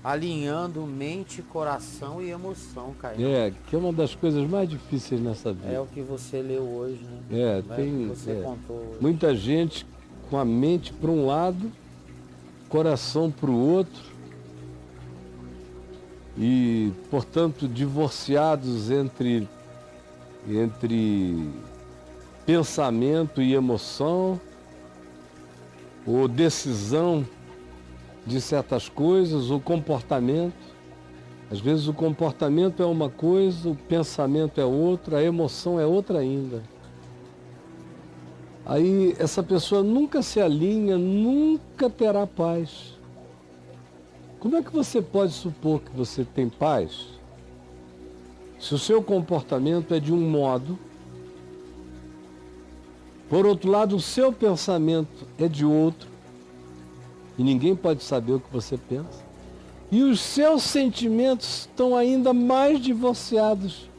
alinhando mente, coração e emoção, cara. Que é uma das coisas mais difíceis nessa vida. É o que você leu hoje, né? Tem que você contou hoje. muita gente com a mente para um lado, coração para o outro, e, portanto, divorciados entre pensamento e emoção, ou decisão de certas coisas, ou comportamento. Às vezes o comportamento é uma coisa, o pensamento é outra, a emoção é outra ainda. Aí essa pessoa nunca se alinha, nunca terá paz. Como é que você pode supor que você tem paz se o seu comportamento é de um modo, por outro lado, o seu pensamento é de outro, e ninguém pode saber o que você pensa, e os seus sentimentos estão ainda mais divorciados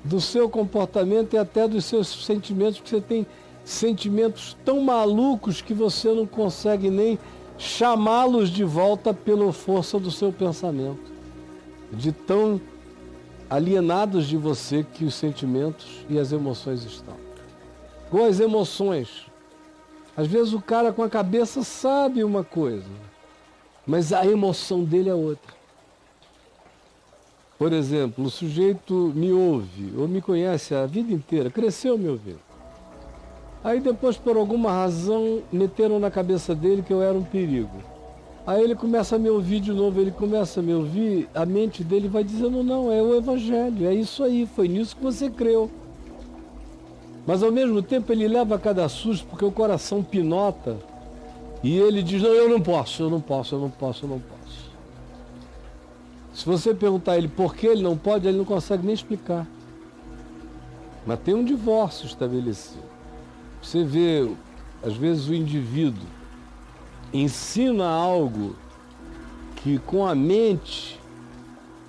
do seu comportamento e até dos seus sentimentos, porque você tem sentimentos tão malucos que você não consegue nem chamá-los de volta pela força do seu pensamento, de tão alienados de você que os sentimentos e as emoções estão. Com as emoções, às vezes o cara com a cabeça sabe uma coisa, mas a emoção dele é outra. Por exemplo, o sujeito me ouve ou me conhece a vida inteira, cresceu me ouvindo. Aí depois, por alguma razão, meteram na cabeça dele que eu era um perigo. Aí ele começa a me ouvir de novo, ele começa a me ouvir, a mente dele vai dizendo, não, é o Evangelho, é isso aí, foi nisso que você creu. Mas ao mesmo tempo ele leva cada susto, porque o coração pinota, e ele diz, não, eu não posso. Se você perguntar a ele por que ele não pode, ele não consegue nem explicar. Mas tem um divórcio estabelecido. Você vê, às vezes o indivíduo ensina algo que com a mente,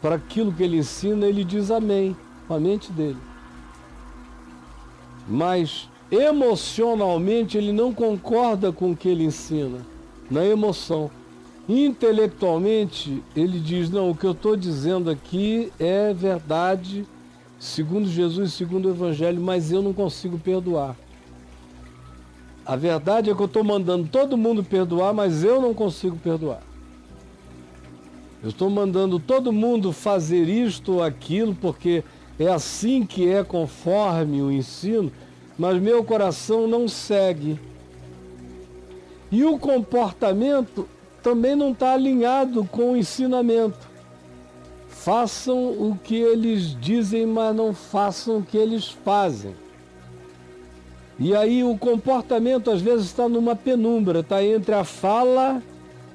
para aquilo que ele ensina, ele diz amém, com a mente dele. Mas emocionalmente ele não concorda com o que ele ensina, na emoção. Intelectualmente ele diz, não, o que eu estou dizendo aqui é verdade, segundo Jesus, segundo o Evangelho, mas eu não consigo perdoar. A verdade é que eu estou mandando todo mundo perdoar, mas eu não consigo perdoar. Eu estou mandando todo mundo fazer isto ou aquilo, porque é assim que é conforme o ensino, mas meu coração não segue. E o comportamento também não está alinhado com o ensinamento. Façam o que eles dizem, mas não façam o que eles fazem. E aí o comportamento às vezes está numa penumbra, está entre a fala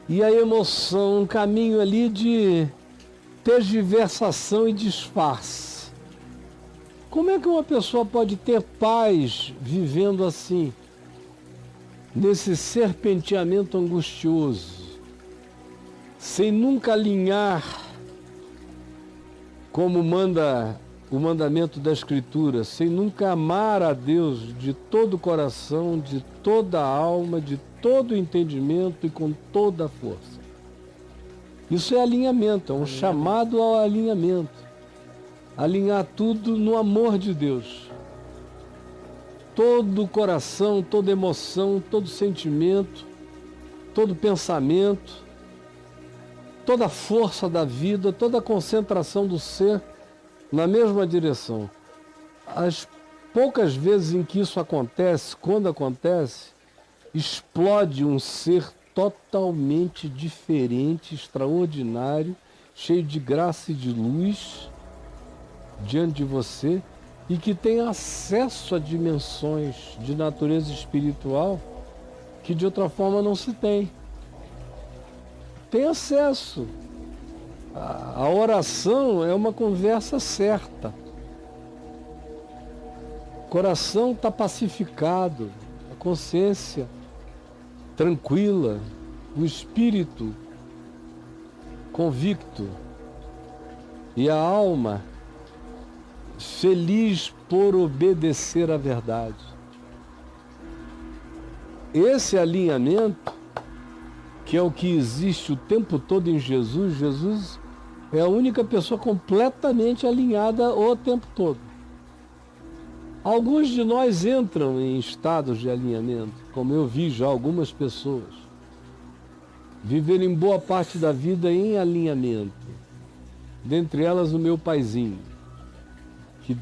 e a emoção, um caminho ali de tergiversação e disfarce. Como é que uma pessoa pode ter paz vivendo assim, nesse serpenteamento angustioso, sem nunca alinhar, como manda o mandamento da Escritura, sem nunca amar a Deus de todo o coração, de toda a alma, de todo o entendimento e com toda a força? Isso é alinhamento, é um chamado ao alinhamento. Alinhar tudo no amor de Deus. Todo o coração, toda emoção, todo sentimento, todo pensamento, toda a força da vida, toda a concentração do ser na mesma direção. As poucas vezes em que isso acontece, quando acontece, explode um ser totalmente diferente, extraordinário, cheio de graça e de luz diante de você e que tem acesso a dimensões de natureza espiritual que de outra forma não se tem. Tem acesso. A oração é uma conversa certa. O coração está pacificado, a consciência tranquila, o espírito convicto e a alma feliz por obedecer à verdade. Esse alinhamento que é o que existe o tempo todo em Jesus, Jesus é a única pessoa completamente alinhada o tempo todo. Alguns de nós entram em estados de alinhamento, como eu vi já algumas pessoas viverem boa parte da vida em alinhamento. Dentre elas o meu paizinho, que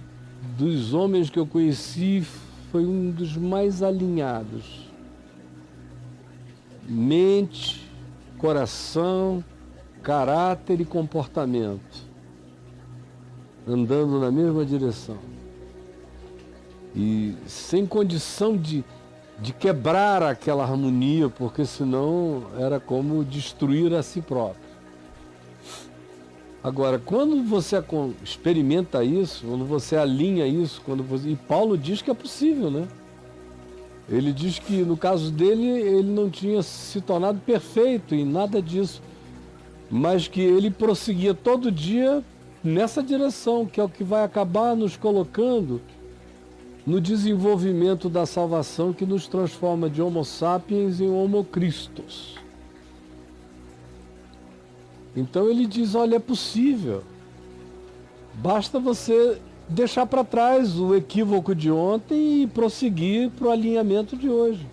dos homens que eu conheci foi um dos mais alinhados. Mente, coração, caráter e comportamento, andando na mesma direção. E sem condição de quebrar aquela harmonia, porque senão era como destruir a si próprio. Agora, quando você experimenta isso, quando você alinha isso, e Paulo diz que é possível, né? Ele diz que no caso dele, ele não tinha se tornado perfeito em nada disso, mas que ele prosseguia todo dia nessa direção, que é o que vai acabar nos colocando no desenvolvimento da salvação, que nos transforma de Homo sapiens em Homo Christus. Então ele diz, olha, é possível. Basta você deixar para trás o equívoco de ontem e prosseguir para o alinhamento de hoje.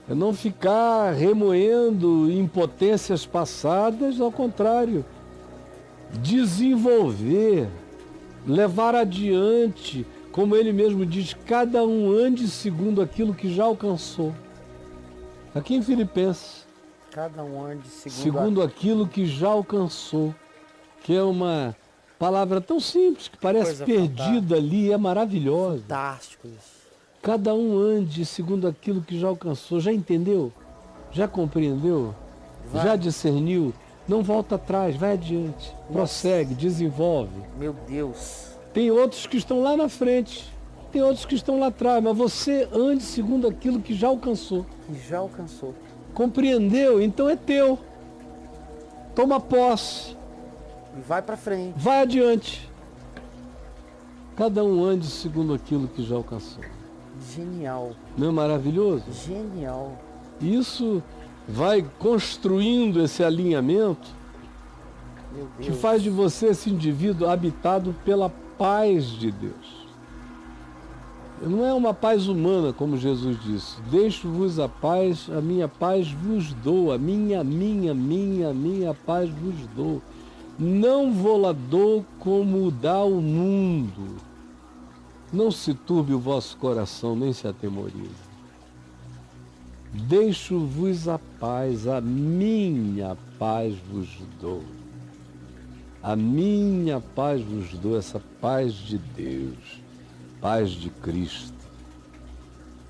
É não ficar remoendo impotências passadas, ao contrário. Desenvolver, levar adiante, como ele mesmo diz, cada um ande segundo aquilo que já alcançou. Aqui em Filipenses. Cada um ande segundo aquilo que já alcançou, que é uma palavra tão simples, que parece perdida ali, é maravilhosa. Fantástico isso. Cada um ande segundo aquilo que já alcançou. Já entendeu? Já compreendeu? Vai. Já discerniu? Não volta atrás, vai adiante. Nossa. Prossegue, desenvolve. Meu Deus. Tem outros que estão lá na frente, tem outros que estão lá atrás, mas você ande segundo aquilo que já alcançou. Que já alcançou. Compreendeu? Então é teu. Toma posse. E vai para frente. Vai adiante. Cada um ande segundo aquilo que já alcançou. Genial. Não é maravilhoso? Genial. Isso vai construindo esse alinhamento, meu Deus, que faz de você esse indivíduo habitado pela paz de Deus. Não é uma paz humana, como Jesus disse. Deixo-vos a paz, a minha paz vos dou. A minha paz vos dou. Não vou-la dou como dá o mundo. Não se turbe o vosso coração, nem se atemorize. Deixo-vos a minha paz vos dou. A minha paz vos dou, essa paz de Deus, paz de Cristo.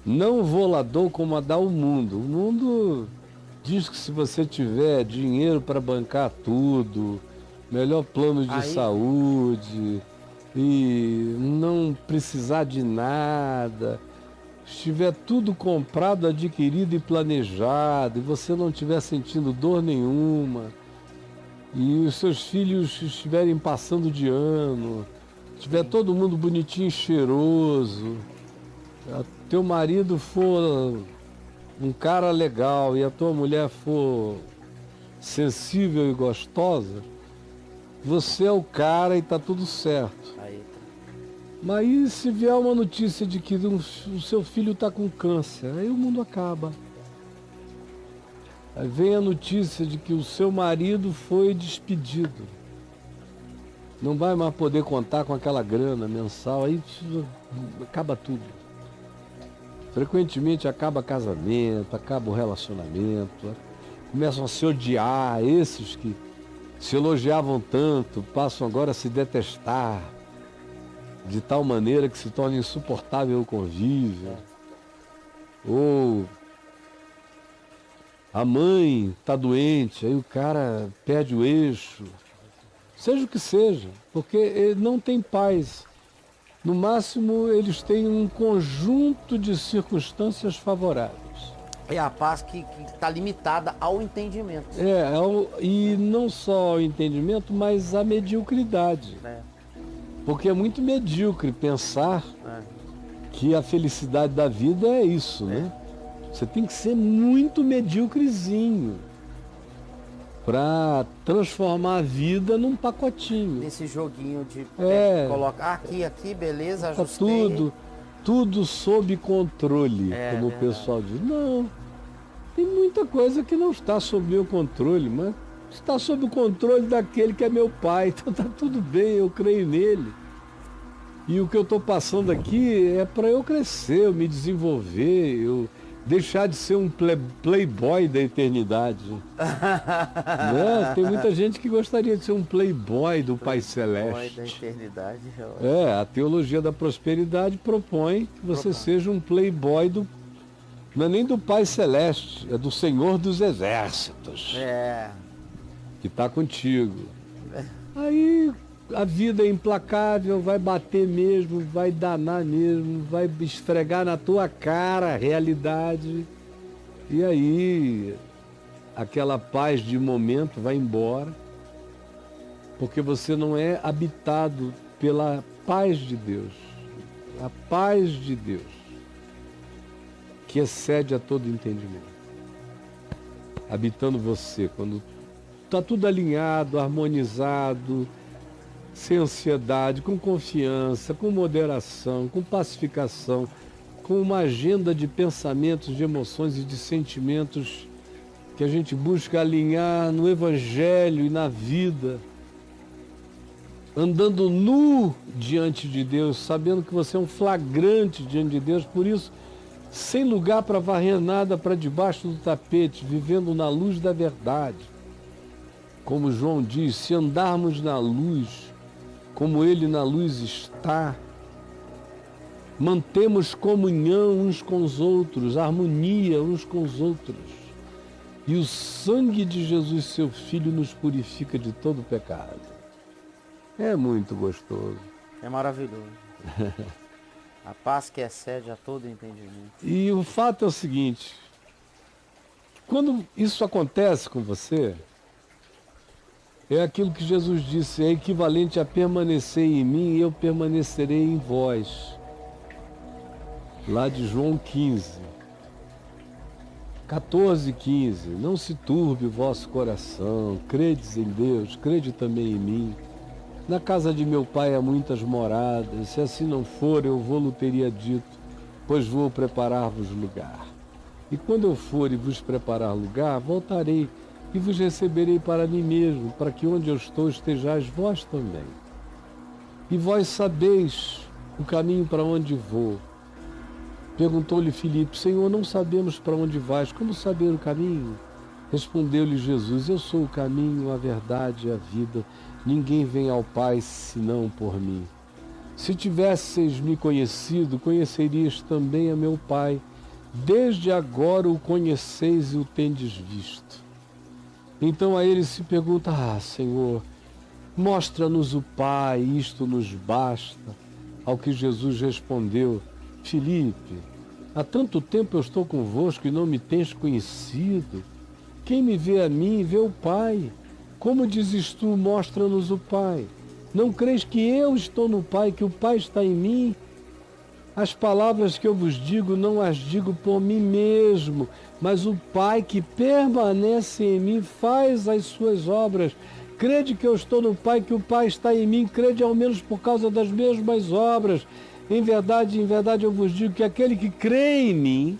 Não vou-la dou como a dá o mundo. O mundo diz que se você tiver dinheiro para bancar tudo, melhor plano de saúde e não precisar de nada, estiver tudo comprado, adquirido e planejado, e você não estiver sentindo dor nenhuma, e os seus filhos estiverem passando de ano, estiver todo mundo bonitinho e cheiroso, teu marido for um cara legal e a tua mulher for sensível e gostosa, você é o cara e tá tudo certo. Mas aí se vier uma notícia de que o seu filho está com câncer, aí o mundo acaba. Aí vem a notícia de que o seu marido foi despedido. Não vai mais poder contar com aquela grana mensal, aí acaba tudo. Frequentemente acaba casamento, acaba o relacionamento, começam a se odiar, esses que se elogiavam tanto, passam agora a se detestar, de tal maneira que se torna insuportável o convívio. Ou a mãe está doente, aí o cara perde o eixo. Seja o que seja, porque ele não tem paz. No máximo, eles têm um conjunto de circunstâncias favoráveis. É a paz que está limitada ao entendimento. E não só ao entendimento, mas à mediocridade. Porque é muito medíocre pensar que a felicidade da vida é isso, né? Você tem que ser muito medíocrezinho para transformar a vida num pacotinho. Nesse joguinho de colocar aqui, beleza, Tá ajustei. tudo sob controle, como o pessoal diz. Não, tem muita coisa que não está sob meu controle, mas está sob o controle daquele que é meu pai. Então tá tudo bem, eu creio nele. E o que eu estou passando aqui é para eu crescer, eu me desenvolver, eu deixar de ser um playboy da eternidade. Né? Tem muita gente que gostaria de ser um playboy do Pai Celeste. Playboy da eternidade. A teologia da prosperidade propõe que você seja um playboy do... Não é nem do Pai Celeste, é do Senhor dos Exércitos. Que está contigo. Aí a vida é implacável, vai bater mesmo, vai danar mesmo, vai esfregar na tua cara a realidade. E aí aquela paz de momento vai embora, porque você não é habitado pela paz de Deus. A paz de Deus, que excede a todo entendimento, habitando você, quando está tudo alinhado, harmonizado, sem ansiedade, com confiança, com moderação, com pacificação, com uma agenda de pensamentos, de emoções e de sentimentos que a gente busca alinhar no Evangelho e na vida, andando nu diante de Deus, sabendo que você é um flagrante diante de Deus, por isso, sem lugar para varrer nada para debaixo do tapete, vivendo na luz da verdade. Como João diz, se andarmos na luz, como Ele na luz está, mantemos comunhão uns com os outros, harmonia uns com os outros. E o sangue de Jesus, seu Filho, nos purifica de todo pecado. É muito gostoso. É maravilhoso. A paz que excede a todo entendimento. E o fato é o seguinte, quando isso acontece com você, é aquilo que Jesus disse, é equivalente a permanecer em mim e eu permanecerei em vós. Lá de João 14:15. Não se turbe o vosso coração, credes em Deus, crede também em mim. Na casa de meu pai há muitas moradas, se assim não for, eu vou-lo teria dito, pois vou preparar-vos lugar. E quando eu for e vos preparar lugar, voltarei e vos receberei para mim mesmo, para que onde eu estou estejais vós também. E vós sabeis o caminho para onde vou. Perguntou-lhe Filipe, Senhor, não sabemos para onde vais, como saber o caminho? Respondeu-lhe Jesus, eu sou o caminho, a verdade e a vida. Ninguém vem ao Pai senão por mim. Se tivesseis me conhecido, conhecerias também a meu Pai. Desde agora o conheceis e o tendes visto. Então a ele se pergunta, Senhor, mostra-nos o Pai, isto nos basta. Ao que Jesus respondeu, Filipe, há tanto tempo eu estou convosco e não me tens conhecido. Quem me vê a mim, vê o Pai. Como dizes tu, mostra-nos o Pai. Não creis que eu estou no Pai, que o Pai está em mim? As palavras que eu vos digo, não as digo por mim mesmo, mas o Pai que permanece em mim faz as suas obras. Crede que eu estou no Pai, que o Pai está em mim, crede ao menos por causa das mesmas obras. Em verdade, eu vos digo que aquele que crê em mim,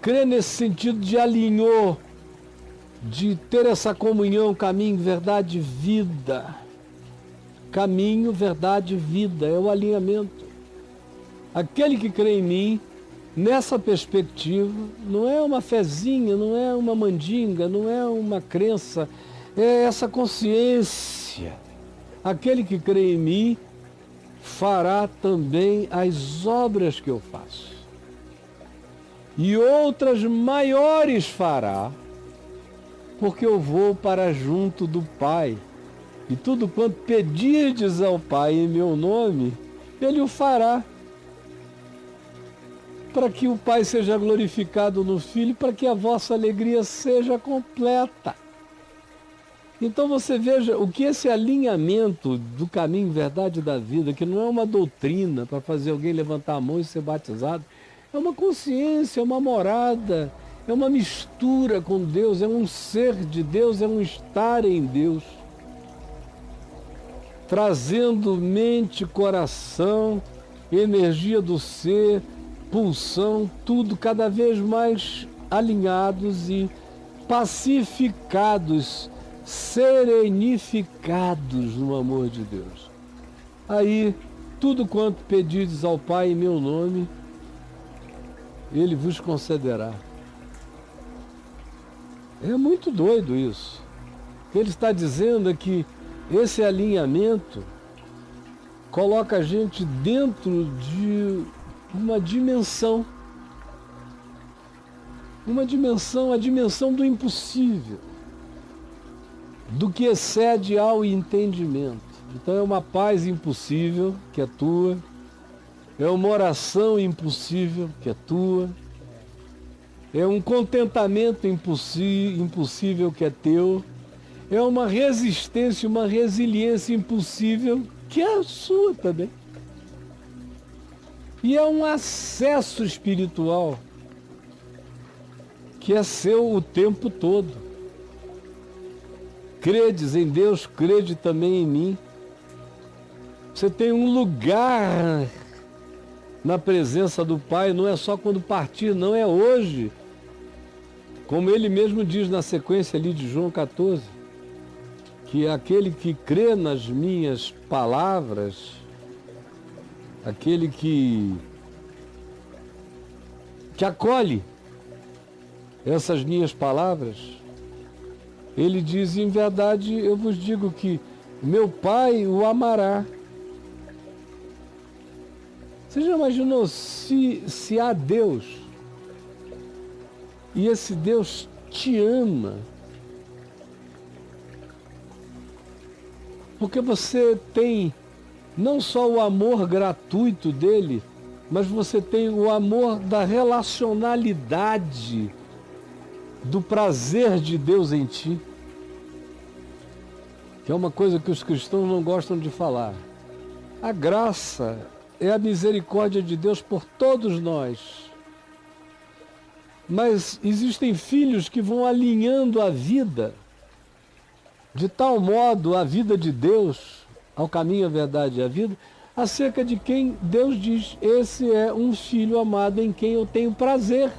crê nesse sentido de alinhou, de ter essa comunhão, caminho, verdade, vida. Caminho, verdade, vida, é o alinhamento. Aquele que crê em mim, nessa perspectiva, não é uma fezinha, não é uma mandinga, não é uma crença, é essa consciência. Aquele que crê em mim fará também as obras que eu faço. E outras maiores fará, porque eu vou para junto do Pai. E tudo quanto pedirdes ao Pai em meu nome, Ele o fará. Para que o Pai seja glorificado no Filho, para que a vossa alegria seja completa. Então você veja o que esse alinhamento do caminho, verdade da vida, que não é uma doutrina para fazer alguém levantar a mão e ser batizado, É uma consciência, é uma morada, é uma mistura com Deus, é um ser de Deus, é um estar em Deus. Trazendo mente, coração, energia do ser, pulsão, tudo cada vez mais alinhados e pacificados, serenificados no amor de Deus. Aí, tudo quanto pedides ao Pai em meu nome, Ele vos concederá. É muito doido isso. O que Ele está dizendo é que esse alinhamento coloca a gente dentro de uma dimensão, a dimensão do impossível, do que excede ao entendimento. Então é uma paz impossível que é tua, é uma oração impossível que é tua, é um contentamento impossível que é teu, é uma resistência, uma resiliência impossível que é sua também. E é um acesso espiritual que é seu o tempo todo. Credes em Deus, crede também em mim. Você tem um lugar na presença do Pai, não é só quando partir, não, é hoje. Como ele mesmo diz na sequência ali de João 14, que aquele que crê nas minhas palavras, aquele que acolhe essas minhas palavras, ele diz, em verdade eu vos digo que meu Pai o amará. Você já imaginou se há Deus e esse Deus te ama? Porque você tem não só o amor gratuito dele, mas você tem o amor da relacionalidade, do prazer de Deus em ti, que é uma coisa que os cristãos não gostam de falar. A graça é a misericórdia de Deus por todos nós. Mas existem filhos que vão alinhando a vida, de tal modo a vida de Deus, ao caminho, a verdade e a vida, acerca de quem Deus diz, esse é um filho amado em quem eu tenho prazer.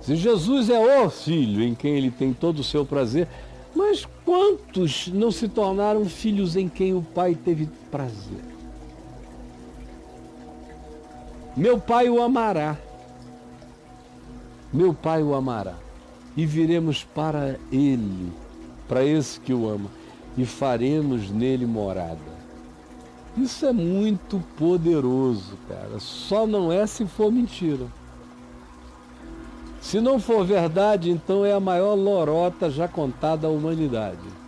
Se Jesus é o filho em quem ele tem todo o seu prazer, mas quantos não se tornaram filhos em quem o Pai teve prazer? Meu Pai o amará. Meu Pai o amará. E viremos para ele, para esse que o ama, e faremos nele morada. Isso é muito poderoso, cara. Só não é se for mentira. Se não for verdade, então é a maior lorota já contada à humanidade.